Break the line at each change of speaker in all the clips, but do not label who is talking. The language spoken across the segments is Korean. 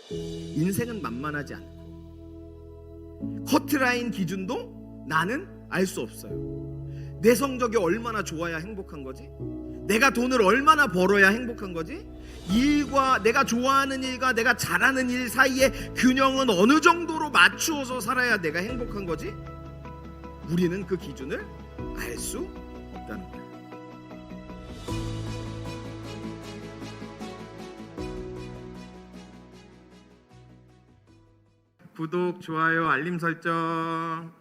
인생은 만만하지 않고 커트라인 기준도 나는 알 수 없어요. 내 성적이 얼마나 좋아야 행복한 거지? 내가 돈을 얼마나 벌어야 행복한 거지? 일과 내가 좋아하는 일과 내가 잘하는 일 사이의 균형은 어느 정도로 맞추어서 살아야 내가 행복한 거지? 우리는 그 기준을 알 수 없다는 거예요. 구독, 좋아요, 알림 설정.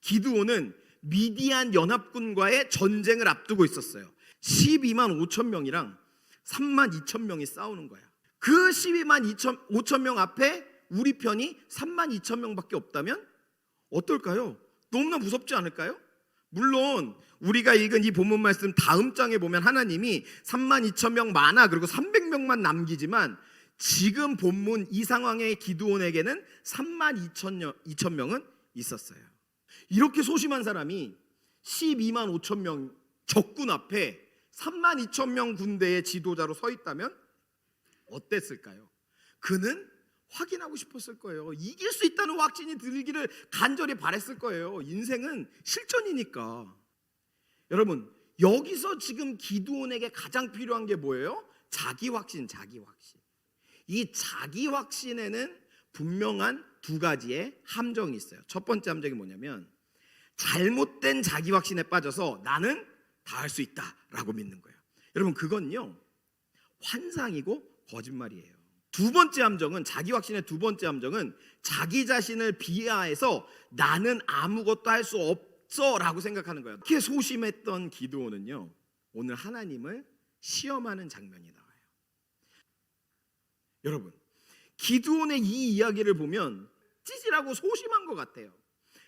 기드온은 미디안 연합군과의 전쟁을 앞두고 있었어요. 12만 5천 명이랑 3만 2천 명이 싸우는 거야. 그 12만 5천 명 앞에 우리 편이 3만 2천 명밖에 없다면 어떨까요? 너무나 무섭지 않을까요? 물론 우리가 읽은 이 본문 말씀 다음 장에 보면 하나님이 3만 2천 명 많아 그리고 300명만 남기지만 지금 본문 이 상황의 기드온에게는 3만 2천 명은 있었어요. 이렇게 소심한 사람이 12만 5천 명 적군 앞에 3만 2천 명 군대의 지도자로 서 있다면 어땠을까요? 그는 확인하고 싶었을 거예요. 이길 수 있다는 확신이 들기를 간절히 바랬을 거예요. 인생은 실전이니까. 여러분, 여기서 지금 기드온에게 가장 필요한 게 뭐예요? 자기 확신, 자기 확신. 이 자기 확신에는 분명한 두 가지의 함정이 있어요. 첫 번째 함정이 뭐냐면 잘못된 자기 확신에 빠져서 나는 다 할 수 있다라고 믿는 거예요. 여러분, 그건요 환상이고 거짓말이에요. 두 번째 함정은, 자기 확신의 두 번째 함정은 자기 자신을 비하해서 나는 아무것도 할 수 없어 라고 생각하는 거예요. 그렇게 소심했던 기드온은요 오늘 하나님을 시험하는 장면이 나와요. 여러분, 기드온의 이 이야기를 보면 찌질하고 소심한 것 같아요.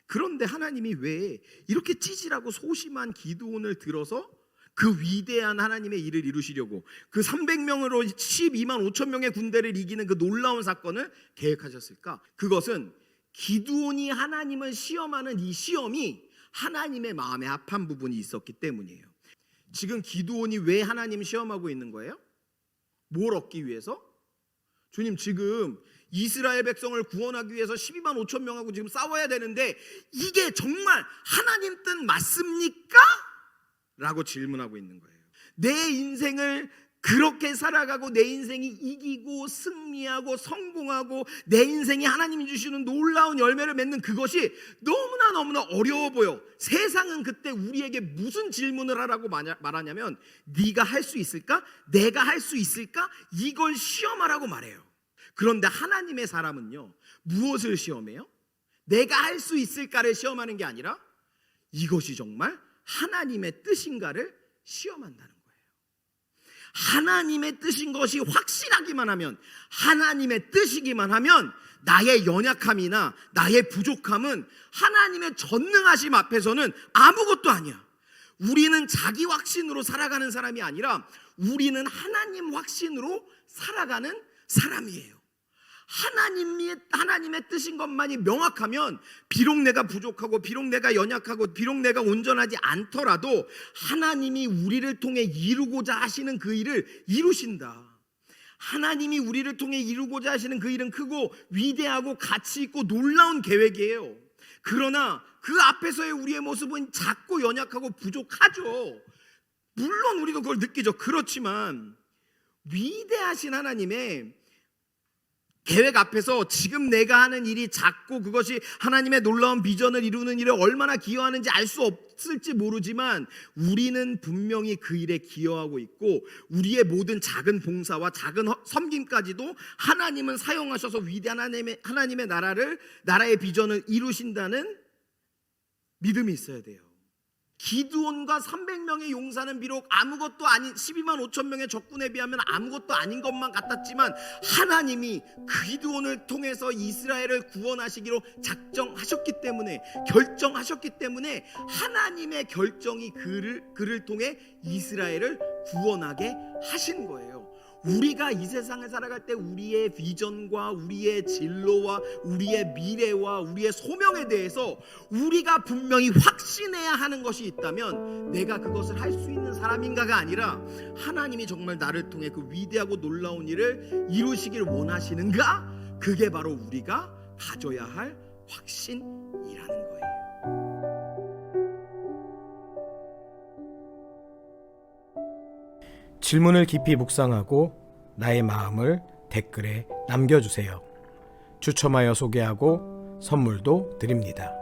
그런데 하나님이 왜 이렇게 찌질하고 소심한 기드온을 들어서 그 위대한 하나님의 일을 이루시려고 그 300명으로 12만 5천 명의 군대를 이기는 그 놀라운 사건을 계획하셨을까? 그것은 기드온이 하나님을 시험하는 이 시험이 하나님의 마음에 합한 부분이 있었기 때문이에요. 지금 기드온이 왜 하나님 시험하고 있는 거예요? 뭘 얻기 위해서? 주님, 지금 이스라엘 백성을 구원하기 위해서 12만 5천 명하고 지금 싸워야 되는데 이게 정말 하나님 뜻 맞습니까? 라고 질문하고 있는 거예요. 내 인생을 그렇게 살아가고 내 인생이 이기고 승리하고 성공하고 내 인생이 하나님이 주시는 놀라운 열매를 맺는 그것이 너무나 어려워 보여. 세상은 그때 우리에게 무슨 질문을 하라고 말하냐면 네가 할 수 있을까? 내가 할 수 있을까? 이걸 시험하라고 말해요. 그런데 하나님의 사람은요 무엇을 시험해요? 내가 할 수 있을까를 시험하는 게 아니라 이것이 정말 하나님의 뜻인가를 시험한다는 거예요. 하나님의 뜻인 것이 확실하기만 하면, 하나님의 뜻이기만 하면 나의 연약함이나 나의 부족함은 하나님의 전능하심 앞에서는 아무것도 아니야. 우리는 자기 확신으로 살아가는 사람이 아니라 우리는 하나님 확신으로 살아가는 사람이에요. 하나님의 뜻인 것만이 명확하면 비록 내가 부족하고 비록 내가 연약하고 비록 내가 온전하지 않더라도 하나님이 우리를 통해 이루고자 하시는 그 일을 이루신다. 하나님이 우리를 통해 이루고자 하시는 그 일은 크고 위대하고 가치 있고 놀라운 계획이에요. 그러나 그 앞에서의 우리의 모습은 작고 연약하고 부족하죠. 물론 우리도 그걸 느끼죠. 그렇지만 위대하신 하나님의 계획 앞에서 지금 내가 하는 일이 작고 그것이 하나님의 놀라운 비전을 이루는 일에 얼마나 기여하는지 알 수 없을지 모르지만 우리는 분명히 그 일에 기여하고 있고 우리의 모든 작은 봉사와 작은 섬김까지도 하나님은 사용하셔서 위대한 하나님의 나라의 비전을 이루신다는 믿음이 있어야 돼요. 기드온과 300명의 용사는 비록 아무것도 아닌 12만 5천 명의 적군에 비하면 아무것도 아닌 것만 같았지만 하나님이 기드온을 통해서 이스라엘을 구원하시기로 작정하셨기 때문에, 결정하셨기 때문에 하나님의 결정이 그를 통해 이스라엘을 구원하게 하신 거예요. 우리가 이 세상에 살아갈 때 우리의 비전과 우리의 진로와 우리의 미래와 우리의 소명에 대해서 우리가 분명히 확신해야 하는 것이 있다면 내가 그것을 할 수 있는 사람인가가 아니라 하나님이 정말 나를 통해 그 위대하고 놀라운 일을 이루시길 원하시는가? 그게 바로 우리가 가져야 할 확신이라는 거예요.
질문을 깊이 묵상하고 나의 마음을 댓글에 남겨주세요. 추첨하여 소개하고 선물도 드립니다.